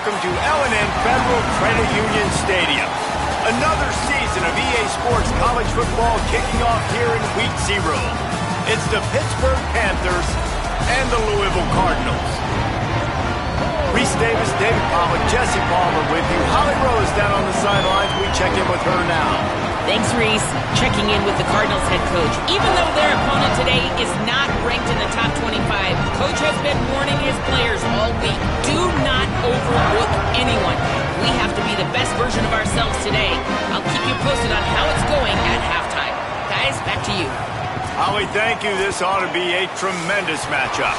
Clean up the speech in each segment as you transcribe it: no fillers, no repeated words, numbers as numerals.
welcome to L&N Federal Credit Union Stadium. Another season of EA Sports College Football kicking off here in Week 0. It's the Pittsburgh Panthers and the Louisville Cardinals. Reese Davis, David Pollack, Jesse Palmer with you. Holly Rose down on the sidelines. We check in with her now. Thanks, Reese. Checking in with the Cardinals head coach. Even though their opponent today is not ranked in the top 25, coach has been warning his players all week. Do not overlook anyone. We have to be the best version of ourselves today. I'll keep you posted on how it's going at halftime. Guys, back to you. Holly, thank you. This ought to be a tremendous matchup.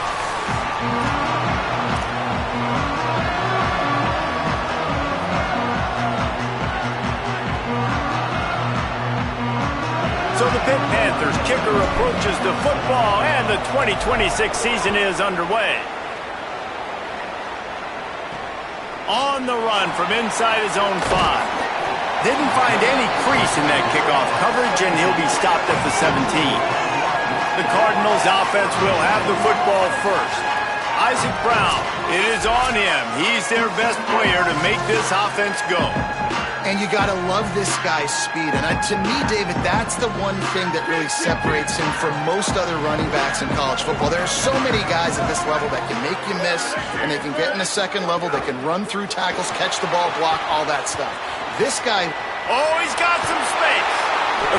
So the Pitt Panthers kicker approaches the football, and the 2026 season is underway. On the run from inside his own 5. Didn't find any crease in that kickoff coverage, and he'll be stopped at the 17. The Cardinals offense will have the football first. Isaac Brown, it is on him. He's their best player to make this offense go. And you got to love this guy's speed. And to me, David, that's the one thing that really separates him from most other running backs in college football. There are so many guys at this level that can make you miss, and they can get in the second level. They can run through tackles, catch the ball, block, all that stuff. This guy... Oh, he's got some space.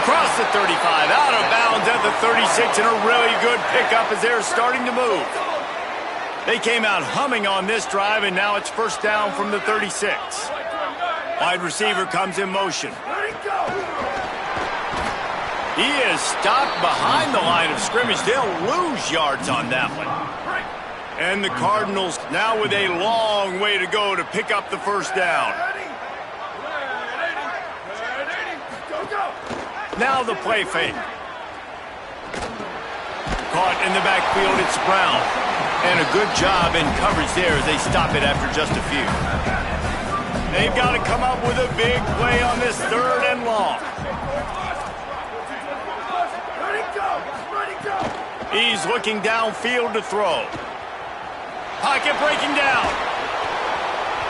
Across the 35, out of bounds at the 36, and a really good pickup as they're starting to move. They came out humming on this drive, and now it's first down from the 36. Wide receiver comes in motion. He is stopped behind the line of scrimmage. They'll lose yards on that one. And the Cardinals now with a long way to go to pick up the first down. Now the play fake. Caught in the backfield, it's Brown. And a good job in coverage there as they stop it after just a few. They've got to come up with a big play on this 3rd and long. He's looking downfield to throw. Pocket breaking down.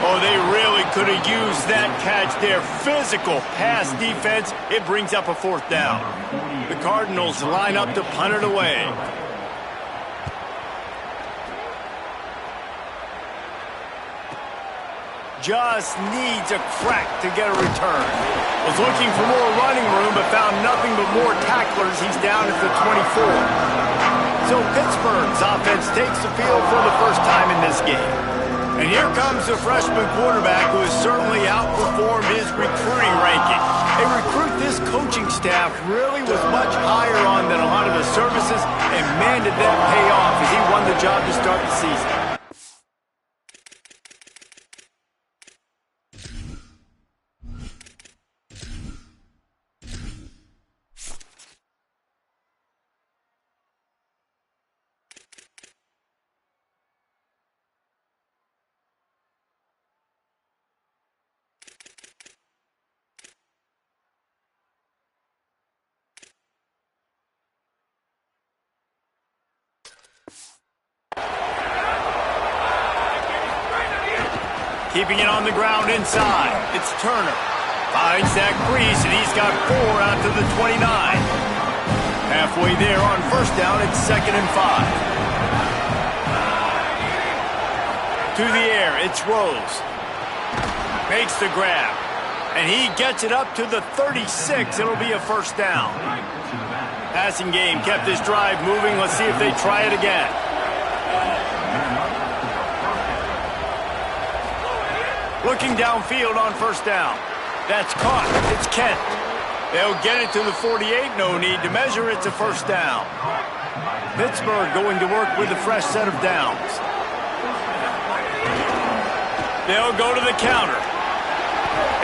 Oh, they really could have used that catch there. Physical pass defense. It brings up a 4th down. The Cardinals line up to punt it away. Just needs a crack to get a return. Was looking for more running room, but found nothing but more tacklers. He's down at the 24. So Pittsburgh's offense takes the field for the first time in this game. And here comes the freshman quarterback who has certainly outperformed his recruiting ranking. A recruit this coaching staff really was much higher on than a lot of the services, and man, did that pay off as he won the job to start the season. Keeping it on the ground inside. It's Turner. Finds that crease, and he's got 4 out to the 29. Halfway there on first down, it's 2nd and 5. To the air, it's Rose. Makes the grab. And he gets it up to the 36. It'll be a first down. Passing game kept this drive moving. Let's see if they try it again. Looking downfield on first down. That's caught. It's Kent. They'll get it to the 48. No need to measure. It's a first down. Pittsburgh going to work with a fresh set of downs. They'll go to the counter.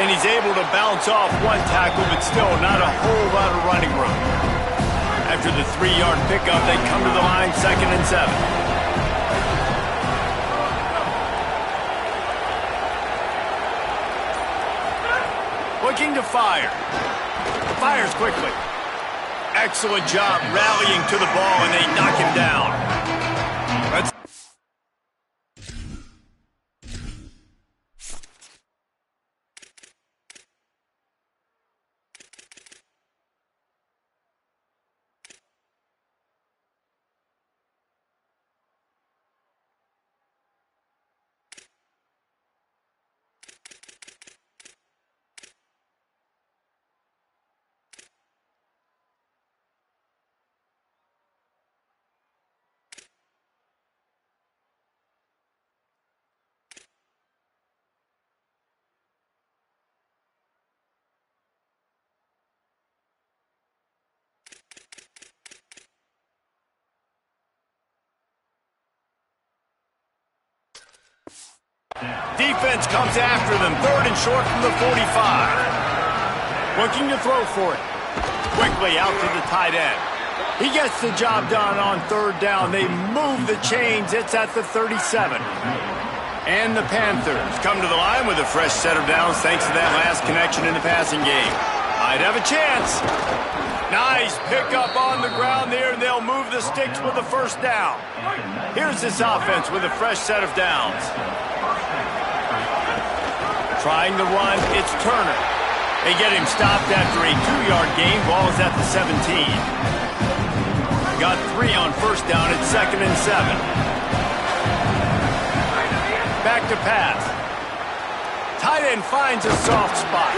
And he's able to bounce off one tackle, but still not a whole lot of running room. After the 3-yard pickup, they come to the line 2nd and 7. Looking to fire. Fires quickly. Excellent job rallying to the ball, and they knock him down. defense comes after them. 3rd and short from the 45. Looking to throw for it. Quickly out to the tight end. He gets the job done on 3rd down. They move the chains. It's at the 37. And the Panthers come to the line with a fresh set of downs thanks to that last connection in the passing game. Might have a chance. Nice pickup on the ground there, and they'll move the sticks with the 1st down. Here's this offense with a fresh set of downs. Trying to run, it's Turner. They get him stopped after a 2-yard gain. Ball is at the 17. Got 3 on 1st down. It's 2nd and 7. Back to pass. Tight end finds a soft spot.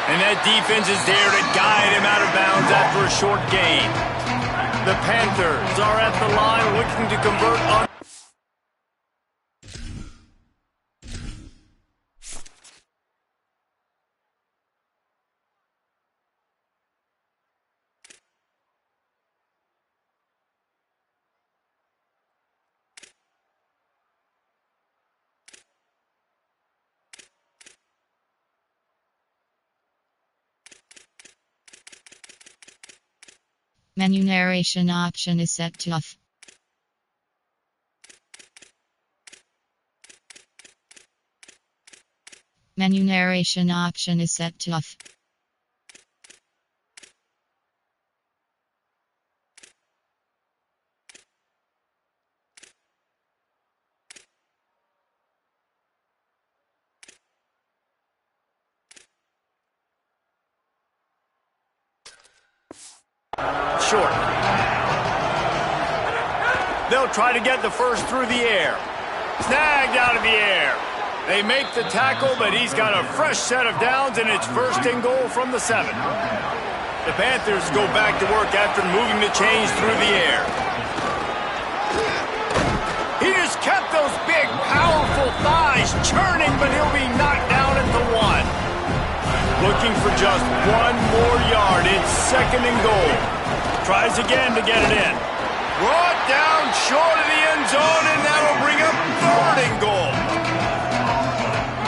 And that defense is there to guide him out of bounds after a short gain. The Panthers are at the line looking to convert on. Menu narration option is set to off. Menu narration option is set to off. Short. They'll try to get the first through the air. Snagged out of the air. They make the tackle, but he's got a fresh set of downs, and it's 1st and goal from the 7. The Panthers go back to work after moving the chains through the air. He just kept those big, powerful thighs churning, but he'll be knocked down at the 1. Looking for just 1 more yard. It's 2nd and goal. Tries again to get it in. Brought down short of the end zone, and that'll bring up 3rd and goal.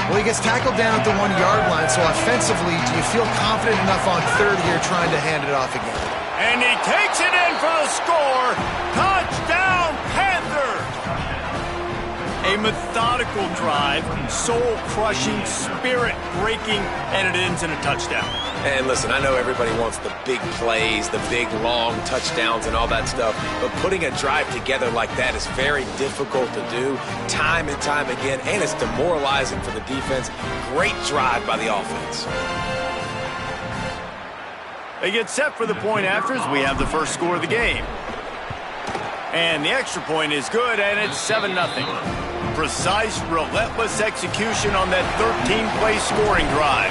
Well, he gets tackled down at the 1-yard line, so offensively, do you feel confident enough on 3rd here trying to hand it off again? And he takes it in for the score. Touchdown, Panthers! A methodical drive, soul-crushing, spirit-breaking, and it ends in a touchdown. And listen, I know everybody wants the big plays, the big, long touchdowns and all that stuff, but putting a drive together like that is very difficult to do time and time again, and it's demoralizing for the defense. Great drive by the offense. They get set for the point afters. We have the first score of the game. And the extra point is good, and it's 7-0. Precise, relentless execution on that 13-play scoring drive.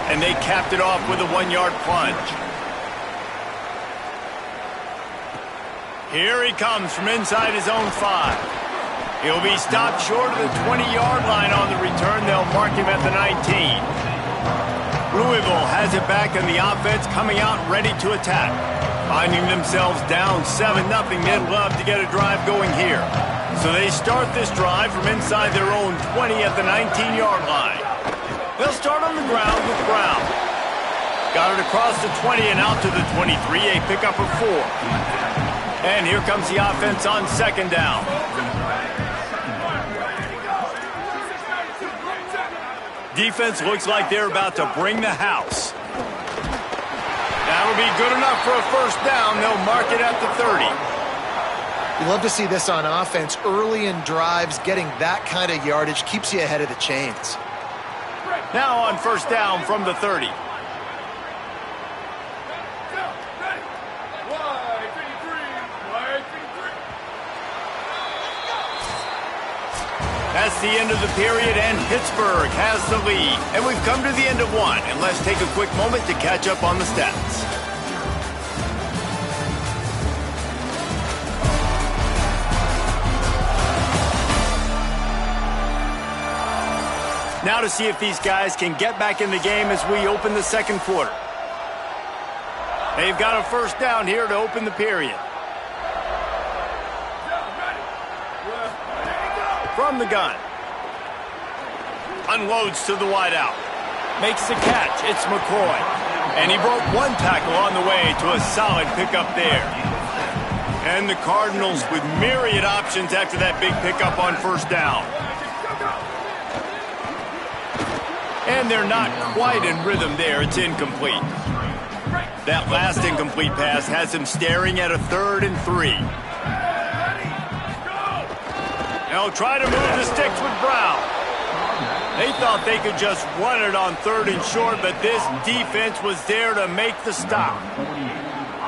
And they capped it off with a 1-yard plunge. Here he comes from inside his own 5. He'll be stopped short of the 20-yard line on the return. They'll mark him at the 19. Louisville has it back, and the offense coming out ready to attack. Finding themselves down 7-0, they'd love to get a drive going here. So they start this drive from inside their own 20 at the 19-yard line. They'll start on the ground with Brown. Got it across the 20 and out to the 23, a pickup of 4. And here comes the offense on 2nd down. Defense looks like they're about to bring the house. That'll be good enough for a 1st down. They'll mark it at the 30. You love to see this on offense. Early in drives, getting that kind of yardage keeps you ahead of the chains. Now on 1st down from the 30. That's the end of the period, and Pittsburgh has the lead. And we've come to the end of 1, and let's take a quick moment to catch up on the stats. Now to see if these guys can get back in the game as we open the 2nd quarter. They've got a 1st down here to open the period. From the gun. Unloads to the wideout. Makes the catch. It's McCoy. And he broke one tackle on the way to a solid pickup there. And the Cardinals with myriad options after that big pickup on first down. And they're not quite in rhythm there. It's incomplete. That last incomplete pass has him staring at a 3rd and 3. They'll try to move the sticks with Brown. They thought they could just run it on 3rd and short, but this defense was there to make the stop.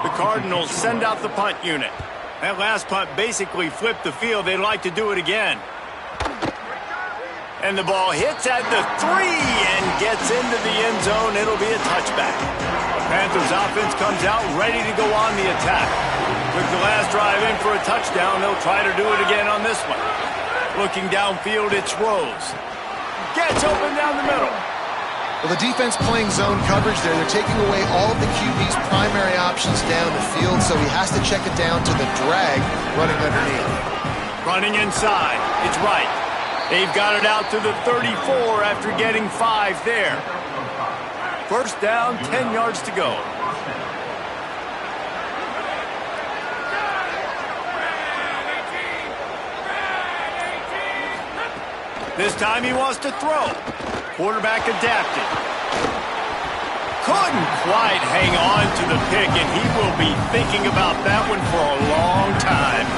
The Cardinals send out the punt unit. That last punt basically flipped the field. They'd like to do it again. And the ball hits at the 3 and gets into the end zone. It'll be a touchback. The Panthers offense comes out ready to go on the attack. Took the last drive in for a touchdown. They'll try to do it again on this one. Looking downfield, it's Rose. Gets open down the middle. Well, the defense playing zone coverage there. They're taking away all of the QB's primary options down the field, so he has to check it down to the drag running underneath. Running inside. It's right. They've got it out to the 34 after getting 5 there. First down, 10 yards to go. This time he wants to throw. Quarterback adapted. Couldn't quite hang on to the pick, and he will be thinking about that one for a long time.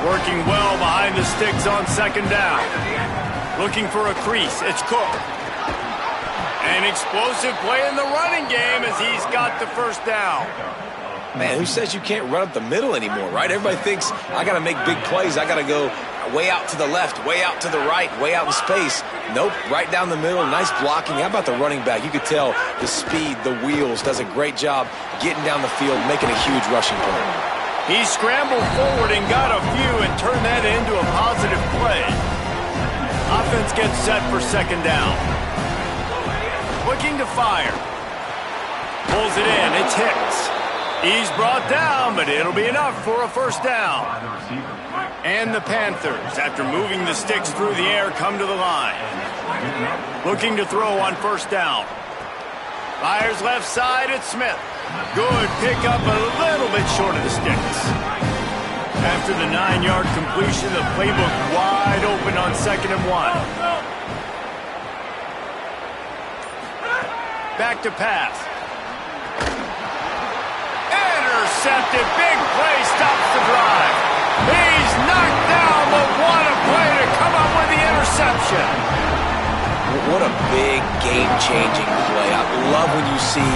Working well behind the sticks on second down. Looking for a crease. It's Cook. An explosive play in the running game as he's got the first down. Man, who says you can't run up the middle anymore, right? Everybody thinks I got to make big plays. I got to go way out to the left, way out to the right, way out in space. Nope, right down the middle. Nice blocking. How about the running back? You could tell the speed, the wheels, does a great job getting down the field, making a huge rushing play. He scrambled forward and got a few and turned that into a positive play. Offense gets set for second down. Looking to fire. Pulls it in. It's Hicks. He's brought down, but it'll be enough for a first down. And the Panthers, after moving the sticks through the air, come to the line. Looking to throw on first down. Fires left side, it's Smith. Good pickup, a little bit short of the sticks. After the 9-yard completion, the playbook wide open on 2nd and 1. Back to pass. Intercepted. Big play stops the drive. He's knocked down, but what a play to come up with the interception. What a big game-changing play. I love when you see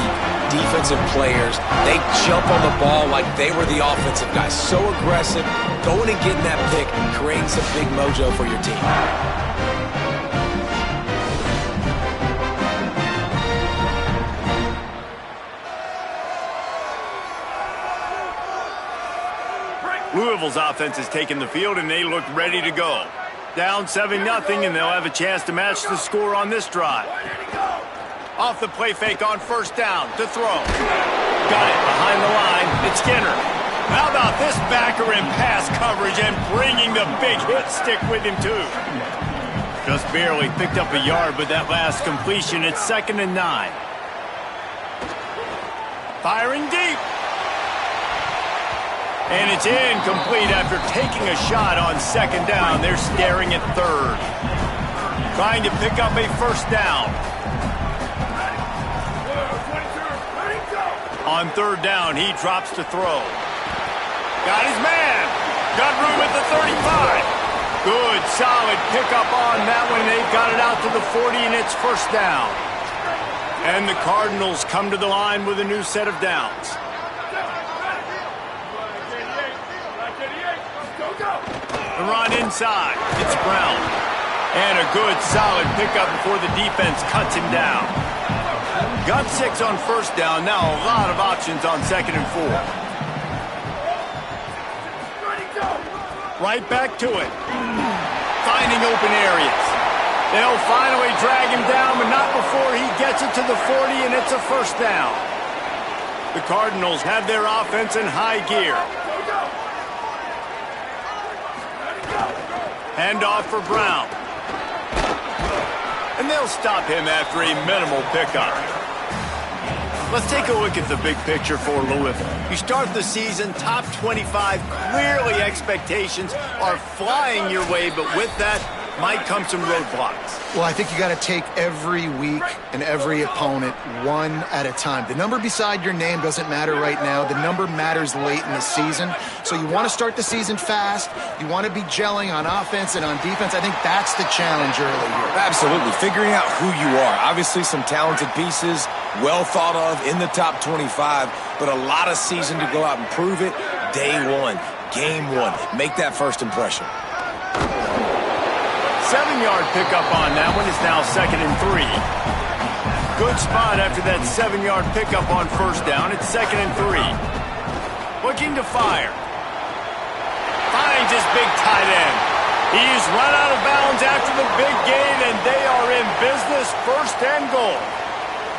defensive players, they jump on the ball like they were the offensive guys. So aggressive, going and getting that pick, creating some big mojo for your team. Louisville's offense has taken the field, and they look ready to go. Down 7-0, and they'll have a chance to match the score on this drive. Off the play fake on first down to throw. Got it behind the line. It's Skinner. How about this backer in pass coverage and bringing the big hit stick with him, too? Just barely picked up a yard, but that last completion, it's 2nd and 9. Firing deep. And it's incomplete after taking a shot on second down. They're staring at third. Trying to pick up a first down. On third down, he drops to throw. Got his man. Got room at the 35. Good, solid pickup on that one. They've got it out to the 40, and it's first down. And the Cardinals come to the line with a new set of downs. The run inside. It's Brown. And a good, solid pickup before the defense cuts him down. Got 6 on first down. Now a lot of options on 2nd and 4. Right back to it. Finding open areas. They'll finally drag him down, but not before he gets it to the 40, and it's a first down. The Cardinals have their offense in high gear. Handoff for Brown. And they'll stop him after a minimal pickup. Let's take a look at the big picture for Louisville. You start the season top 25. Clearly expectations are flying your way, but with that might come some roadblocks. Well, I think you got to take every week and every opponent one at a time. The number beside your name doesn't matter right now. The number matters late in the season. So you want to start the season fast. You want to be gelling on offense and on defense. I think that's the challenge early here. Absolutely. Figuring out who you are. Obviously some talented pieces, well thought of in the top 25, but a lot of season to go out and prove it. Day one, game one. Make that first impression. 7-yard pickup on that one. Is now 2nd and 3. Good spot after that 7-yard pickup on first down. It's 2nd and 3. Looking to fire. Finds his big tight end. He's run out of bounds after the big gain, and they are in business. 1st and goal.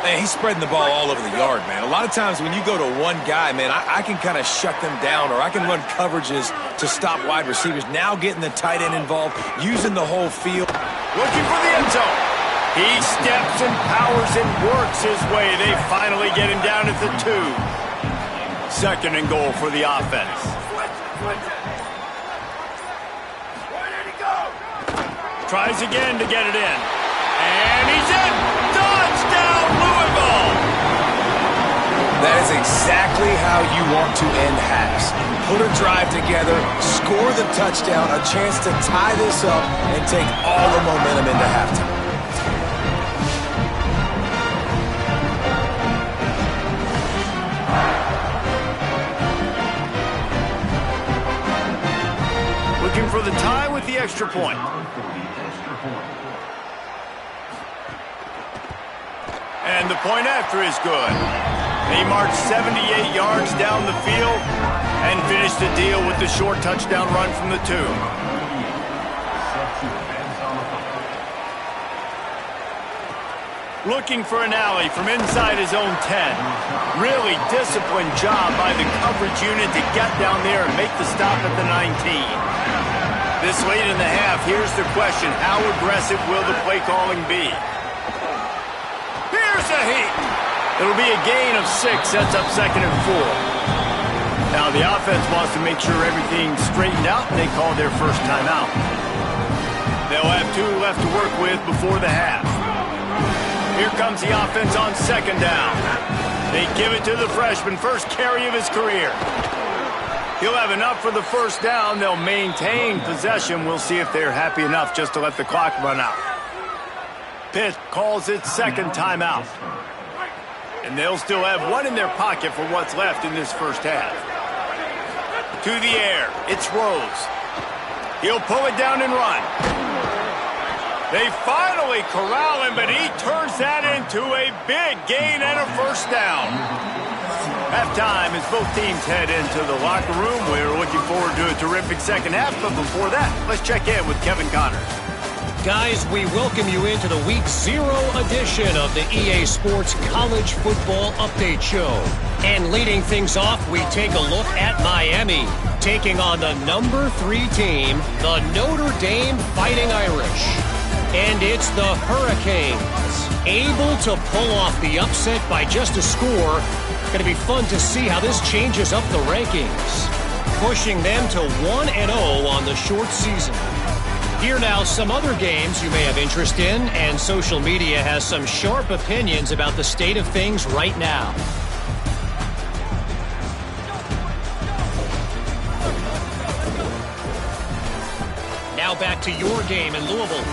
Man, he's spreading the ball all over the yard, man. A lot of times when you go to one guy, man, I can kind of shut them down, or I can run coverages to stop wide receivers. Now getting the tight end involved, using the whole field. Looking for the end zone. He steps and powers and works his way. They finally get him down at the 2. 2nd and goal for the offense. Tries again to get it in. And he's in. Touchdown, Louisville! That is exactly how you want to end halves. Put a drive together, score the touchdown, a chance to tie this up, and take all the momentum into halftime. Looking for the tie with the extra point. And the point after is good. He marched 78 yards down the field and finished the deal with the short touchdown run from the 2. Looking for an alley from inside his own 10. Really disciplined job by the coverage unit to get down there and make the stop at the 19. This late in the half, here's the question. How aggressive will the play calling be? Here's a heat. It'll be a gain of 6, sets up 2nd and 4. Now the offense wants to make sure everything's straightened out, and they call their first timeout. They'll have 2 left to work with before the half. Here comes the offense on 2nd down. They give it to the freshman, first carry of his career. He'll have enough for the first down. They'll maintain possession. We'll see if they're happy enough just to let the clock run out. Pitt calls its 2nd timeout. And they'll still have 1 in their pocket for what's left in this first half. To the air, it's Rose. He'll pull it down and run. They finally corral him, but he turns that into a big gain and a first down. Halftime as both teams head into the locker room. We're looking forward to a terrific second half, but before that, let's check in with Kevin Connors. Guys, we welcome you into the Week 0 edition of the EA Sports College Football Update Show. And leading things off, we take a look at Miami, taking on the number 3 team, the Notre Dame Fighting Irish. And it's the Hurricanes, able to pull off the upset by just a score. Going to be fun to see how this changes up the rankings, pushing them to 1-0 on the short season. Here now, some other games you may have interest in, and social media has some sharp opinions about the state of things right now. Now back to your game in Louisville.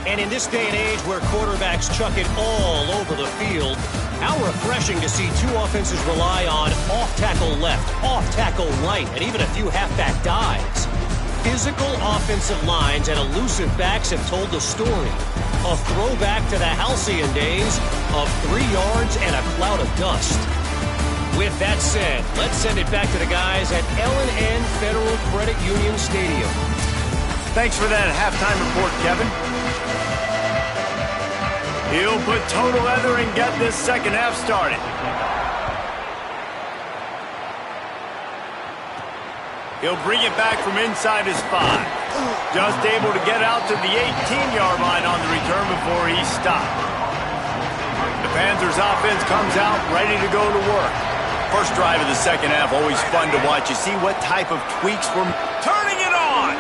And in this day and age where quarterbacks chuck it all over the field, how refreshing to see 2 offenses rely on off-tackle left, off-tackle right, and even a few halfback dives. Physical offensive lines and elusive backs have told the story. A throwback to the halcyon days of 3 yards and a cloud of dust. With that said, let's send it back to the guys at L&N Federal Credit Union Stadium. Thanks for that halftime report, Kevin. He'll put toe to leather and get this second half started. He'll bring it back from inside his 5. Just able to get out to the 18-yard line on the return before he stopped. The Panthers offense comes out ready to go to work. First drive of the second half, always fun to watch. You see what type of tweaks we're turning it on.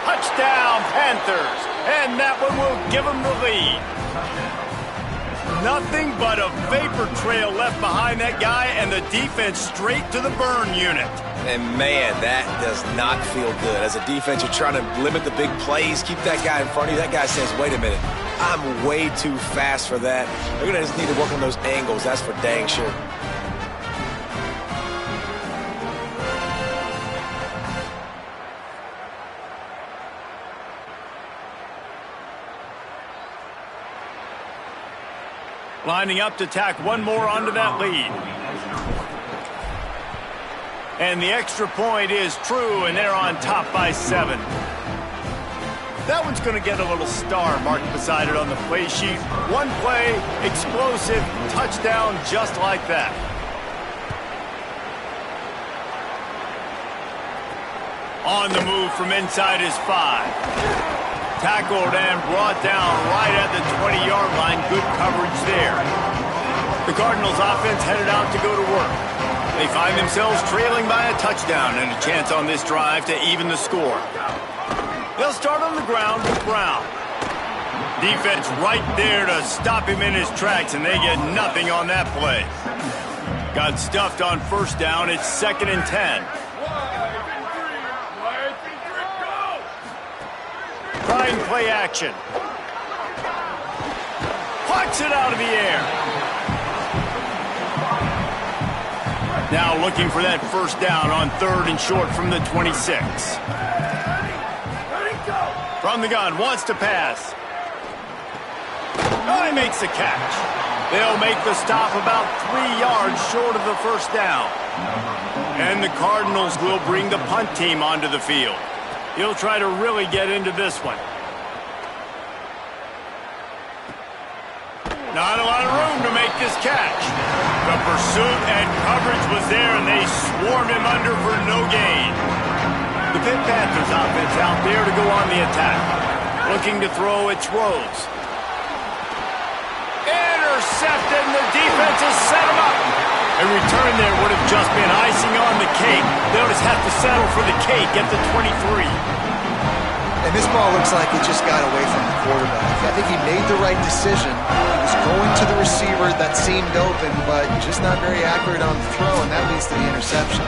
Touchdown, Panthers. And that one will give them the lead. Nothing but a vapor trail left behind that guy, and the defense straight to the burn unit. And, man, that does not feel good. As a defense, you're trying to limit the big plays, keep that guy in front of you. That guy says, wait a minute, I'm way too fast for that. They're going to just need to work on those angles. That's for dang sure. Lining up to tack one more onto that lead. And the extra point is true, and they're on top by 7. That one's going to get a little star marked beside it on the play sheet. One play, explosive, touchdown just like that. On the move from inside his 5. Tackled and brought down right at the 20-yard line. Good coverage there. The Cardinals offense headed out to go to work. They find themselves trailing by a touchdown and a chance on this drive to even the score. They'll start on the ground with Brown. Defense right there to stop him in his tracks, and they get nothing on that play. Got stuffed on first down. It's 2nd and 10. Trying play action. Plucks it out of the air. Now looking for that first down on 3rd and short from the 26. From the gun, wants to pass. Oh, he makes the catch. They'll make the stop about 3 yards short of the first down. And the Cardinals will bring the punt team onto the field. He'll try to really get into this one. Not a lot of room to make this catch. The pursuit and coverage was there, and they swarmed him under for no gain. The Pitt Panthers offense out there to go on the attack. Looking to throw, it's Rose. Intercepted, and the defense has set him up. A return there would have just been icing on the cake. They'll just have to settle for the cake at the 23. And this ball looks like it just got away from the quarterback. I think he made the right decision. He was going to the receiver that seemed open, but just not very accurate on the throw, and that leads to the interception.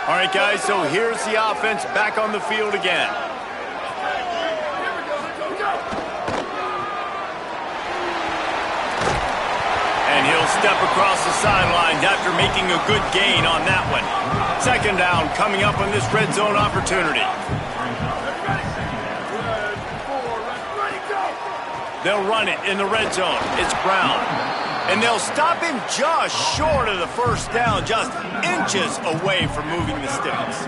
All right, guys, so here's the offense back on the field again. And he'll step across the sidelines after making a good gain on that one. 2nd down coming up on this red zone opportunity. They'll run it in the red zone. It's Brown. And they'll stop him just short of the first down, just inches away from moving the sticks.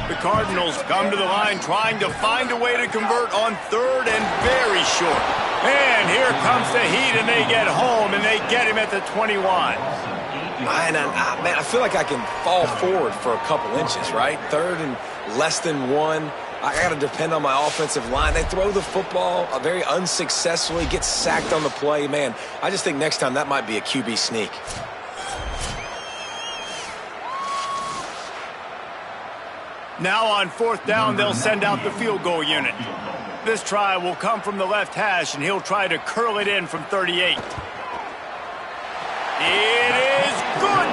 The Cardinals come to the line trying to find a way to convert on 3rd and very short. And here comes the heat, and they get home, and they get him at the 21. Man, I feel like I can fall forward for a couple inches, right? 3rd and less than 1. I got to depend on my offensive line. They throw the football very unsuccessfully, get sacked on the play. Man, I just think next time that might be a QB sneak. Now on 4th down, they'll send out the field goal unit. This try will come from the left hash, and he'll try to curl it in from 38. It is good.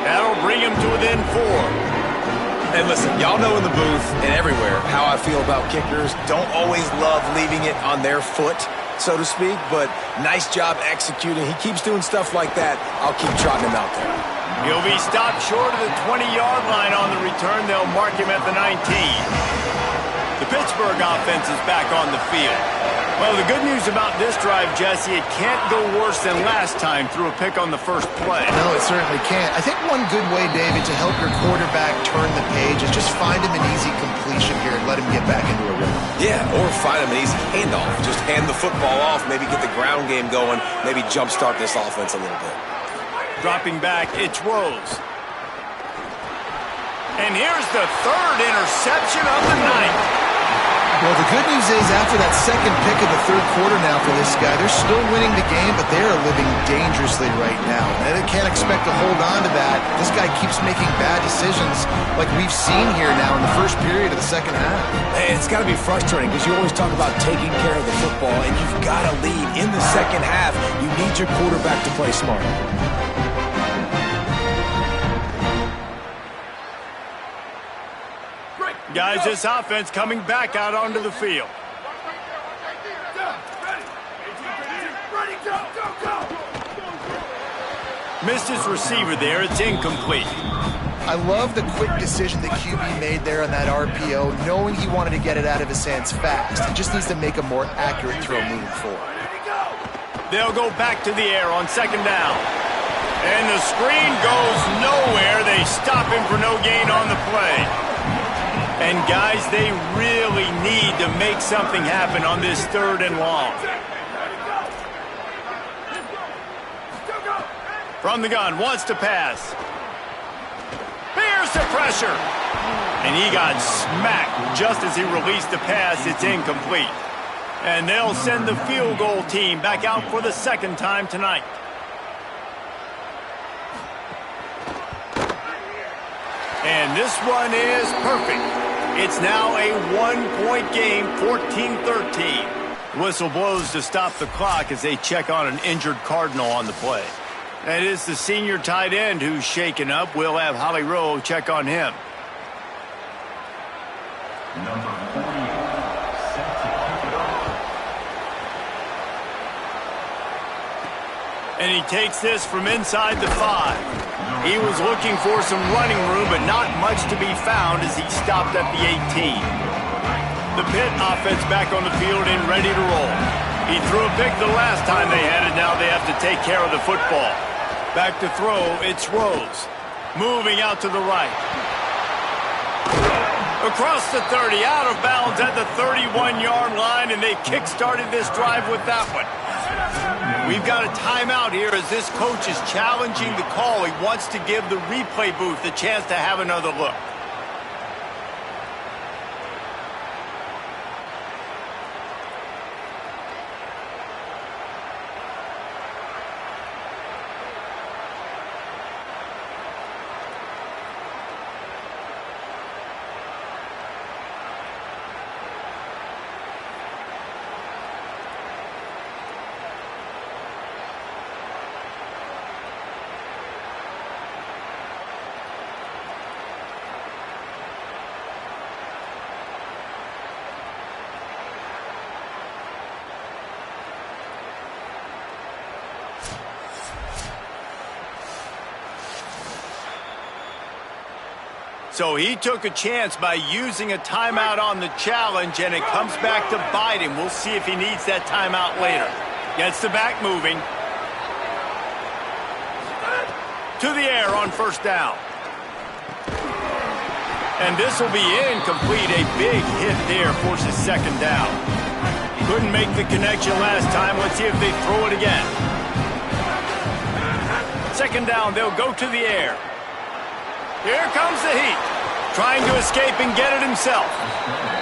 That'll bring him to within 4. And listen, y'all know in the booth and everywhere how I feel about kickers. Don't always love leaving it on their foot, so to speak, but nice job executing. He keeps doing stuff like that. I'll keep trotting him out there. He'll be stopped short of the 20-yard line on the return. They'll mark him at the 19. The Pittsburgh offense is back on the field. Well, the good news about this drive, Jesse, it can't go worse than last time through a pick on the first play. No, it certainly can't. I think one good way, David, to help your quarterback turn the page is just find him an easy completion here and let him get back into a rhythm. Yeah, or find him an easy handoff. Just hand the football off, maybe get the ground game going, maybe jumpstart this offense a little bit. Dropping back, it's Rose. And here's the third interception of the night. Well, the good news is after that second pick of the third quarter now for this guy, they're still winning the game, but they are living dangerously right now. And they can't expect to hold on to that. This guy keeps making bad decisions like we've seen here now in the first period of the second half. Hey, it's got to be frustrating because you always talk about taking care of the football, and you've got to lead in the second half. You need your quarterback to play smart. Guys, this offense coming back out onto the field. Missed his receiver there. It's incomplete. I love the quick decision that QB made there on that RPO, knowing he wanted to get it out of his hands fast. He just needs to make a more accurate throw moving forward. They'll go back to the air on second down. And the screen goes nowhere. They stop him for no gain on the play. And, guys, they really need to make something happen on this third and long. From the gun, wants to pass. Here's the pressure. And he got smacked just as he released the pass. It's incomplete. And they'll send the field goal team back out for the second time tonight. And this one is perfect. It's now a one-point game, 14-13. Whistle blows to stop the clock as they check on an injured Cardinal on the play. That is the senior tight end who's shaken up. We'll have Holly Rowe check on him. Number 40, set to kick it off. And he takes this from inside the 5. He was looking for some running room, but not much to be found as he stopped at the 18. The Pitt offense back on the field and ready to roll. He threw a pick the last time they had it. Now they have to take care of the football. Back to throw, it's Rose. Moving out to the right. Across the 30, out of bounds at the 31-yard line, and they kick-started this drive with that one. We've got a timeout here as this coach is challenging the call. He wants to give the replay booth a chance to have another look. So he took a chance by using a timeout on the challenge, and it comes back to bite him. We'll see if he needs that timeout later. Gets the back moving. To the air on first down. And this will be incomplete. A big hit there forces second down. Couldn't make the connection last time. Let's see if they throw it again. Second down, they'll go to the air. Here comes the heat. Trying to escape and get it himself.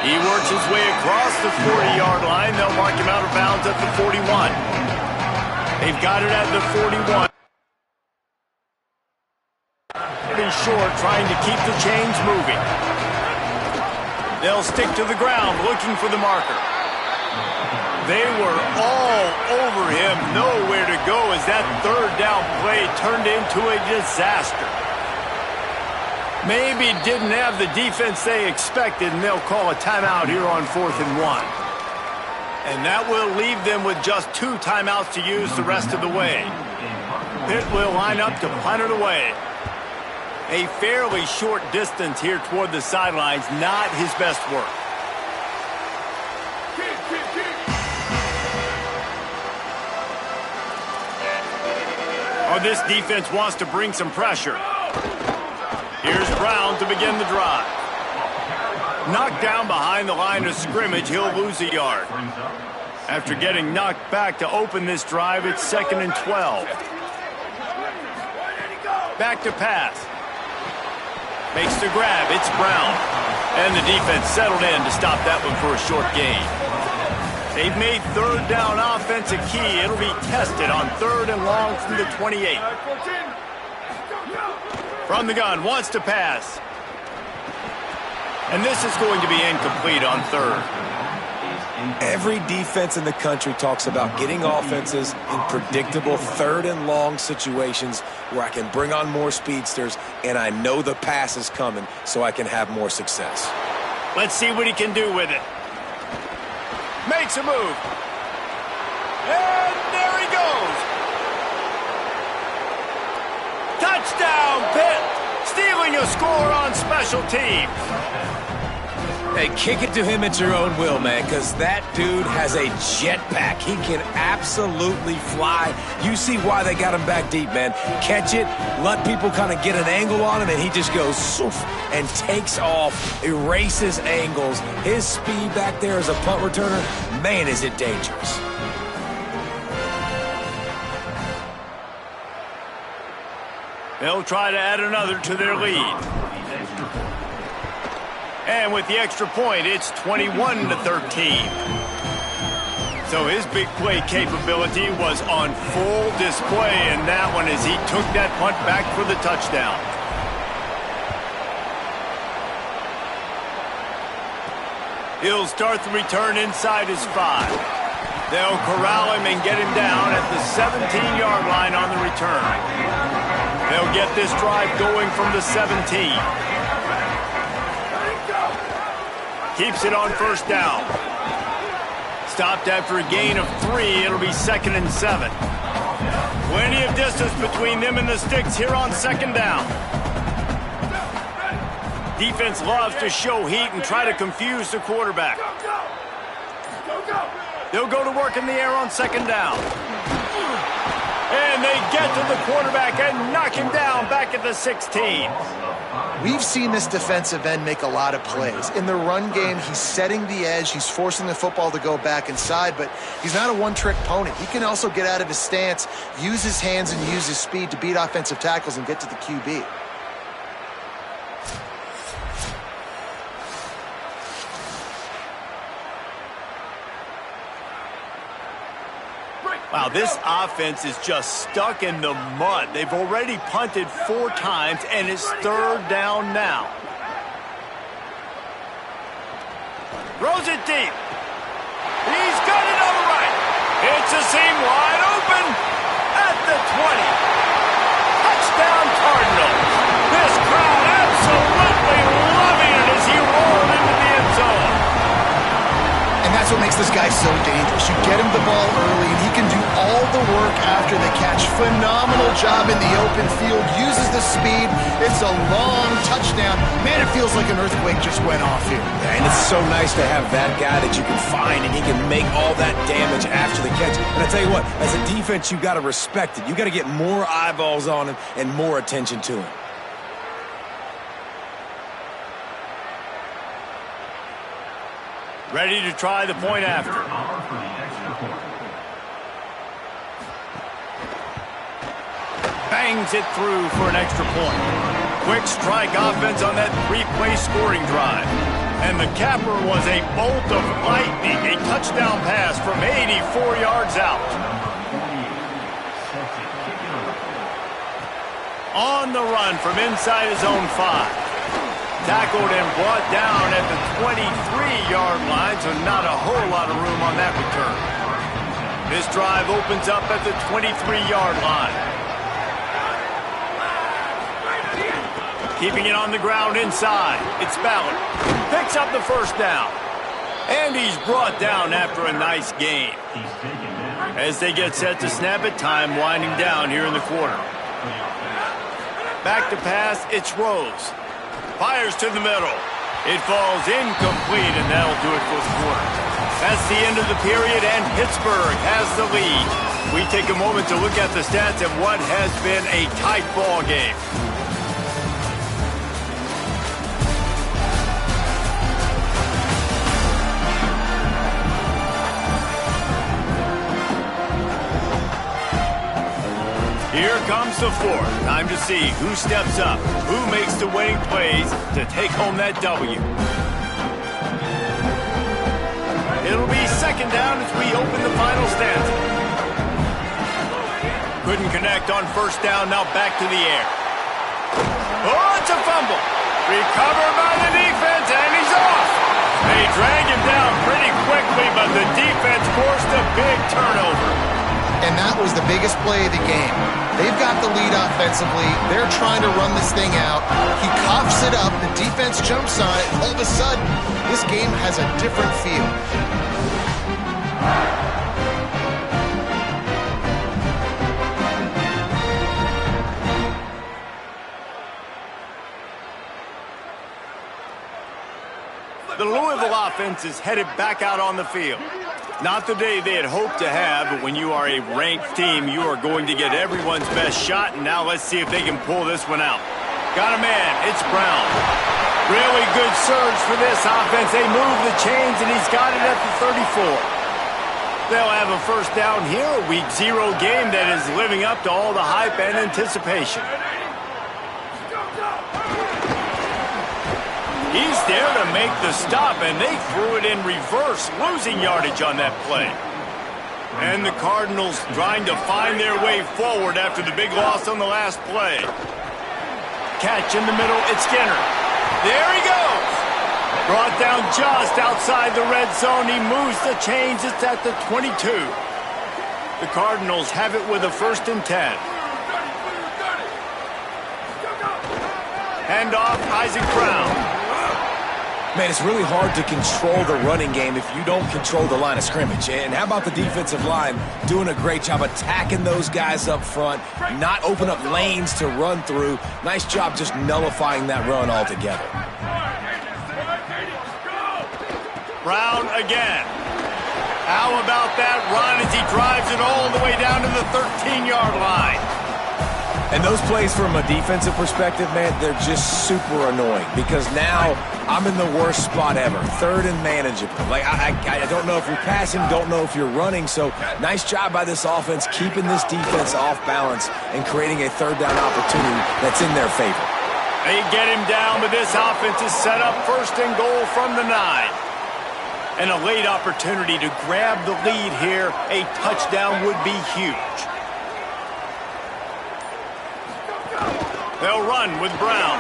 He works his way across the 40-yard line. They'll mark him out of bounds at the 41. They've got it at the 41. Pretty short, trying to keep the chains moving. They'll stick to the ground, looking for the marker. They were all over him, nowhere to go as that third down play turned into a disaster. Maybe didn't have the defense they expected, and they'll call a timeout here on 4th and 1. And that will leave them with just 2 timeouts to use the rest of the way. Pitt will line up to punt it away. A fairly short distance here toward the sidelines, not his best work. Oh, this defense wants to bring some pressure. Here's Brown to begin the drive. Knocked down behind the line of scrimmage, he'll lose a yard. After getting knocked back to open this drive, it's 2nd and 12. Back to pass. Makes the grab, it's Brown. And the defense settled in to stop that one for a short gain. They've made 3rd down offense a key. It'll be tested on 3rd and long from the 28. From the gun, wants to pass. And this is going to be incomplete on 3rd. Every defense in the country talks about getting offenses in predictable 3rd and long situations where I can bring on more speedsters and I know the pass is coming so I can have more success. Let's see what he can do with it. Makes a move. And there he goes. Touchdown, Pitt. Stealing a score on special teams. Hey, kick it to him at your own will, man, because that dude has a jetpack. He can absolutely fly. You see why they got him back deep, man. Catch it, let people kind of get an angle on him, and he just goes soof and takes off, erases angles. His speed back there as a punt returner, man, is it dangerous. They'll try to add another to their lead. And with the extra point, it's 21-13. So his big play capability was on full display in that one as he took that punt back for the touchdown. He'll start the return inside his 5. They'll corral him and get him down at the 17-yard line on the return. They'll get this drive going from the 17. Keeps it on 1st down. Stopped after a gain of 3. It'll be 2nd and 7. Plenty of distance between them and the sticks here on 2nd down. Defense loves to show heat and try to confuse the quarterback. They'll go to work in the air on 2nd down. And they get to the quarterback and knock him down back at the 16. We've seen this defensive end make a lot of plays. In the run game, he's setting the edge. He's forcing the football to go back inside, but he's not a one-trick pony. He can also get out of his stance, use his hands, and use his speed to beat offensive tackles and get to the QB. Wow, this offense is just stuck in the mud. They've already punted 4 times, and it's 3rd down now. Throws it deep. He's got it on the right. It's a seam wide open at the 20. Touchdown Cardinals. This crowd absolutely loving it as he rolled into the end zone. And that's what makes this guy so dangerous. You get him the ball early, and he can do all the work after the catch. Phenomenal job in the open field. Uses the speed. It's a long touchdown. Man, it feels like an earthquake just went off here. And it's so nice to have that guy that you can find, and he can make all that damage after the catch. And I tell you what, as a defense, you got to respect it. You got to get more eyeballs on him and more attention to him. Ready to try the point after. Bangs it through for an extra point. Quick strike offense on that 3-play scoring drive. And the capper was a bolt of lightning, a touchdown pass from 84 yards out. On the run from inside his own 5. Tackled and brought down at the 23-yard line, so not a whole lot of room on that return. This drive opens up at the 23-yard line. Keeping it on the ground inside. It's Ballard. Picks up the 1st down. And he's brought down after a nice gain. As they get set to snap it, time winding down here in the quarter. Back to pass, it's Rose. Fires to the middle. It falls incomplete, and that'll do it for the quarter. That's the end of the period, and Pittsburgh has the lead. We take a moment to look at the stats of what has been a tight ball game. Here comes the fourth. Time to see who steps up, who makes the winning plays to take home that W. It'll be second down as we open the final stanza. Couldn't connect on first down, now back to the air. Oh, it's a fumble. Recovered by the defense, and he's off. They drag him down pretty quickly, but the defense forced a big turnover. And that was the biggest play of the game. They've got the lead offensively. They're trying to run this thing out. He coughs it up. The defense jumps on it. All of a sudden, this game has a different feel. The Louisville offense is headed back out on the field. Not the day they had hoped to have, but when you are a ranked team, you are going to get everyone's best shot, and now let's see if they can pull this one out. Got a man, it's Brown. Really good surge for this offense. They move the chains, and he's got it at the 34. They'll have a first down here, a week 0 game that is living up to all the hype and anticipation. He's there to make the stop, and they threw it in reverse, losing yardage on that play. And the Cardinals trying to find their way forward after the big loss on the last play. Catch in the middle, it's Skinner. There he goes. Brought down just outside the red zone. He moves the chains, it's at the 22. The Cardinals have it with a 1st and 10. Handoff, Isaac Brown. Man, it's really hard to control the running game if you don't control the line of scrimmage. And how about the defensive line doing a great job attacking those guys up front, not open up lanes to run through. Nice job just nullifying that run altogether. Brown again. How about that run as he drives it all the way down to the 13-yard line? And those plays from a defensive perspective, man, they're just super annoying because now I'm in the worst spot ever, 3rd and manageable. Like, I don't know if you're passing, don't know if you're running, so nice job by this offense keeping this defense off balance and creating a 3rd down opportunity that's in their favor. They get him down, but this offense is set up 1st and goal from the 9. And a late opportunity to grab the lead here. A touchdown would be huge. They'll run with Brown.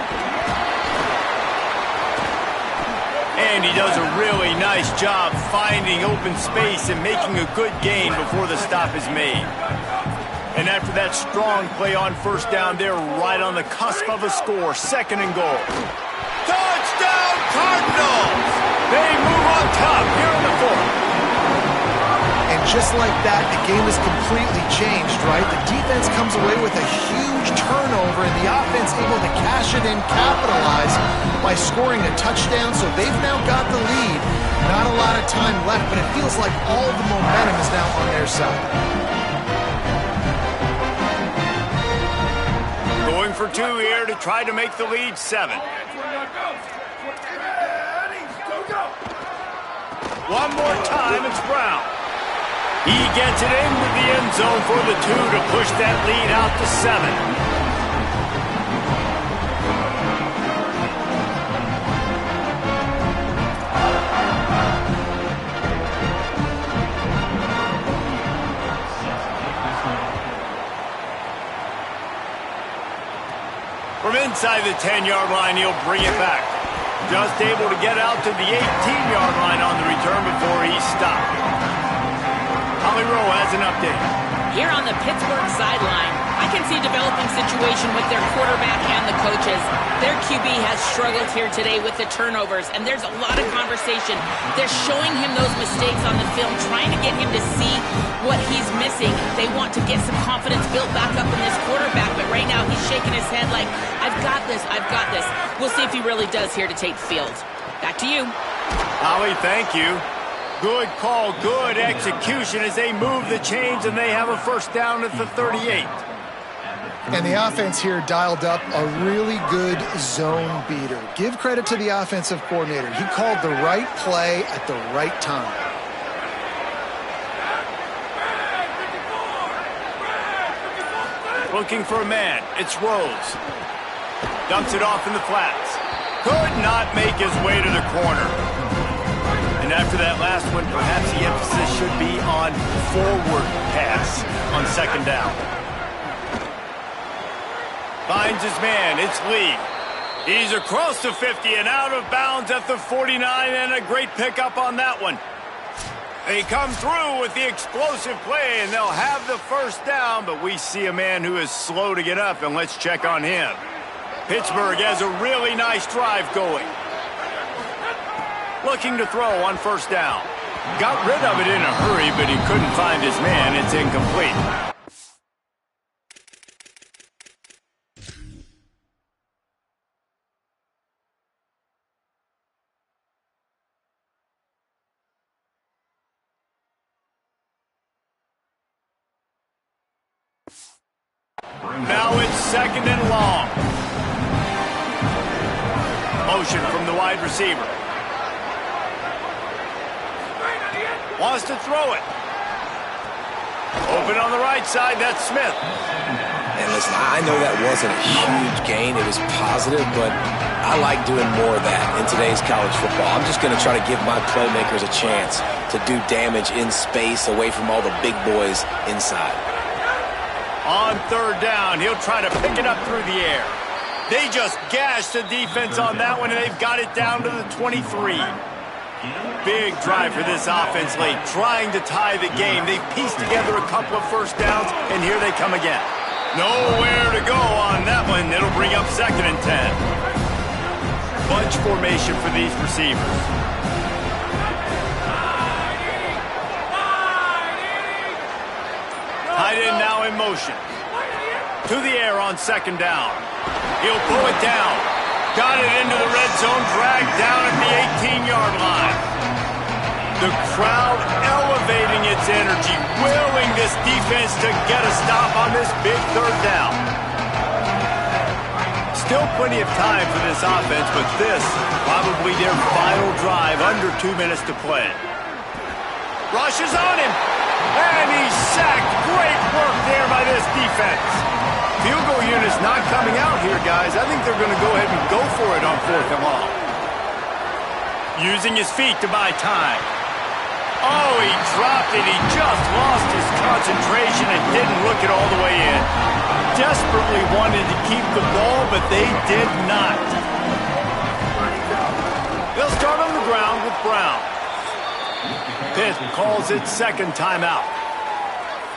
And he does a really nice job finding open space and making a good gain before the stop is made. And after that strong play on first down, they're right on the cusp of a score. 2nd and goal. Touchdown Cardinals! They move on top here in the 4th. And just like that, the game is completely changed, right? The defense comes away with a huge turnover, and the offense able to cash it in, capitalize by scoring a touchdown, so they've now got the lead. Not a lot of time left, but it feels like all the momentum is now on their side. Going for 2 here to try to make the lead 7. One more time, it's Brown. He gets it into the end zone for the 2 to push that lead out to 7. From inside the 10-yard line, he'll bring it back. Just able to get out to the 18-yard line on the return before he's stopped. Holly Rowe has an update. Here on the Pittsburgh sideline, I can see a developing situation with their quarterback and the coaches. Their QB has struggled here today with the turnovers, and there's a lot of conversation. They're showing him those mistakes on the film, trying to get him to see what he's missing. They want to get some confidence built back up in this quarterback, but right now he's shaking his head like, I've got this, I've got this. We'll see if he really does here to take the field. Back to you. Holly, thank you. Good call, good execution as they move the chains, and they have a first down at the 38. And the offense here dialed up a really good zone beater. Give credit to the offensive coordinator. He called the right play at the right time. Looking for a man. It's Rose. Dumps it off in the flats. Could not make his way to the corner. And after that last one, perhaps the emphasis should be on forward pass on second down. Finds his man. It's Lee. He's across the 50 and out of bounds at the 49, and a great pickup on that one. They come through with the explosive play, and they'll have the first down, but we see a man who is slow to get up, and let's check on him. Pittsburgh has a really nice drive going. Looking to throw on first down. Got rid of it in a hurry, but he couldn't find his man. It's incomplete. Now it's second and long. Motion from the wide receiver. Wants to throw it. Open on the right side, that's Smith. And listen, I know that wasn't a huge gain. It was positive, but I like doing more of that in today's college football. I'm just going to try to give my playmakers a chance to do damage in space away from all the big boys inside. On third down, he'll try to pick it up through the air. They just gashed the defense on that one, and they've got it down to the 23. Big drive for this offense late, trying to tie the game. They've pieced together a couple of first downs, and here they come again. Nowhere to go on that one. It'll bring up second and 10. Bunch formation for these receivers. Tight end now in motion. To the air on second down. He'll pull it down. Got it into the red zone, dragged down at the 18-yard line. The crowd elevating its energy, willing this defense to get a stop on this big third down. Still plenty of time for this offense, but this probably their final drive, under 2 minutes to play. Rushes on him, and he's sacked. Great work there by this defense. Field goal unit's not coming out here, guys. I think they're going to go ahead and go for it on fourth and long. Using his feet to buy time. Oh, he dropped it. He just lost his concentration and didn't look it all the way in. Desperately wanted to keep the ball, but they did not. They'll start on the ground with Brown. Pitt calls it second timeout.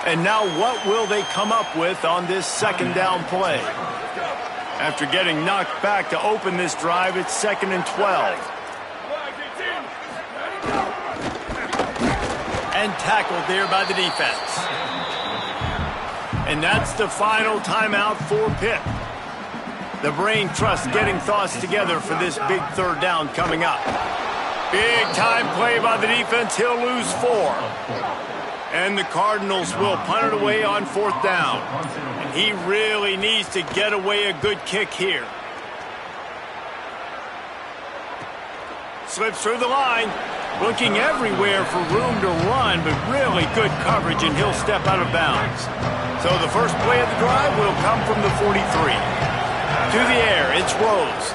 And now what will they come up with on this second down play? After getting knocked back to open this drive, it's second and 12. And tackled there by the defense. And that's the final timeout for Pitt. The brain trust getting thoughts together for this big third down coming up. Big time play by the defense. He'll lose 4. And the Cardinals will punt it away on fourth down. And he really needs to get away a good kick here. Slips through the line. Looking everywhere for room to run, but really good coverage, and he'll step out of bounds. So the first play of the drive will come from the 43. To the air, it's Rose.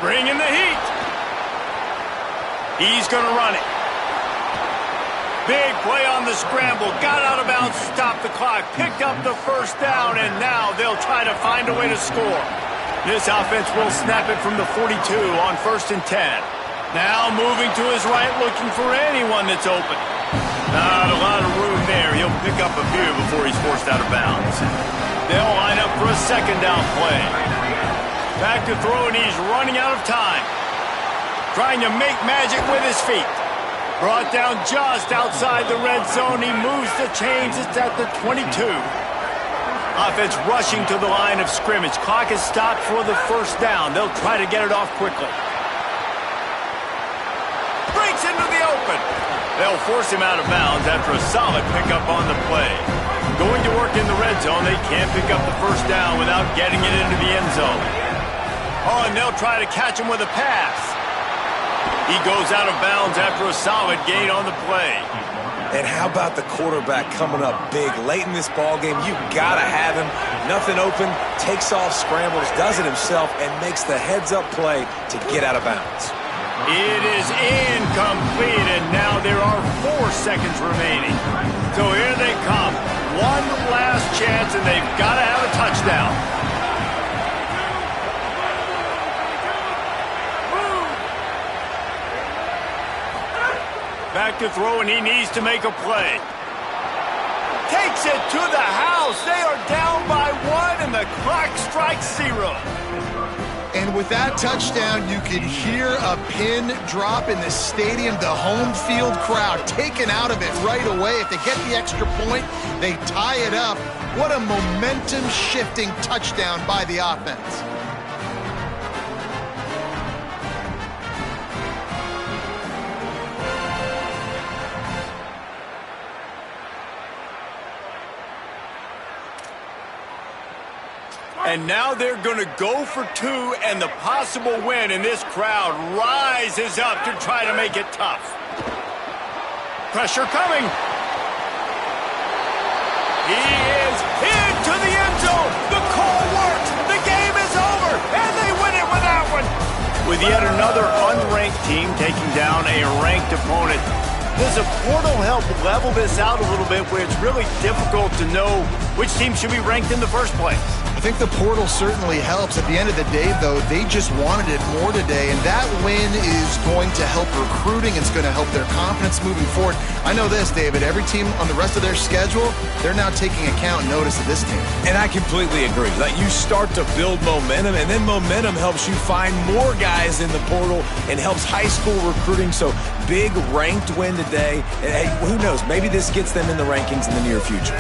Bringing the heat. He's going to run it. Big play on the scramble. Got out of bounds, stopped the clock, picked up the first down, and now they'll try to find a way to score. This offense will snap it from the 42 on first and 10. Now moving to his right, looking for anyone that's open. Not a lot of room there. He'll pick up a few before he's forced out of bounds. They'll line up for a second down play. Back to throw, and he's running out of time. Trying to make magic with his feet. Brought down just outside the red zone. He moves the chains. It's at the 22. Offense rushing to the line of scrimmage. Clock is stopped for the first down. They'll try to get it off quickly. Breaks gets into the open. They'll force him out of bounds after a solid pickup on the play. Going to work in the red zone, they can't pick up the first down without getting it into the end zone. Oh, and they'll try to catch him with a pass. He goes out of bounds after a solid gain on the play. And how about the quarterback coming up big late in this ballgame? You gotta have him. Nothing open, takes off, scrambles, does it himself, and makes the heads-up play to get out of bounds. It is incomplete, and now there are 4 seconds remaining. So here they come. One last chance, and they've got to have a touchdown. Back to throw, and he needs to make a play. Takes it to the house. They are down by 1, and the clock strikes 0. And with that touchdown, you could hear a pin drop in the stadium. The home field crowd taken out of it right away. If they get the extra point, they tie it up. What a momentum-shifting touchdown by the offense. And now they're going to go for 2 and the possible win, and this crowd rises up to try to make it tough. Pressure coming. He is into the end zone. The call works. The game is over, and they win it with that one. With yet another unranked team taking down a ranked opponent, does a portal help level this out a little bit where it's really difficult to know which team should be ranked in the first place? I think the portal certainly helps. At the end of the day, though, they just wanted it more today, and that win is going to help recruiting. It's going to help their confidence moving forward. I know this, David, every team on the rest of their schedule, they're now taking account and notice of this team. And I completely agree. Like, you start to build momentum, and then momentum helps you find more guys in the portal and helps high school recruiting. So big ranked win today. And hey, who knows? Maybe this gets them in the rankings in the near future.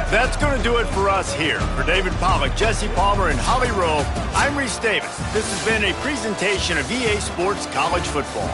That's going to do it for us here. For David Pollack, Jesse Palmer, and Holly Rowe, I'm Reese Davis. This has been a presentation of EA Sports College Football.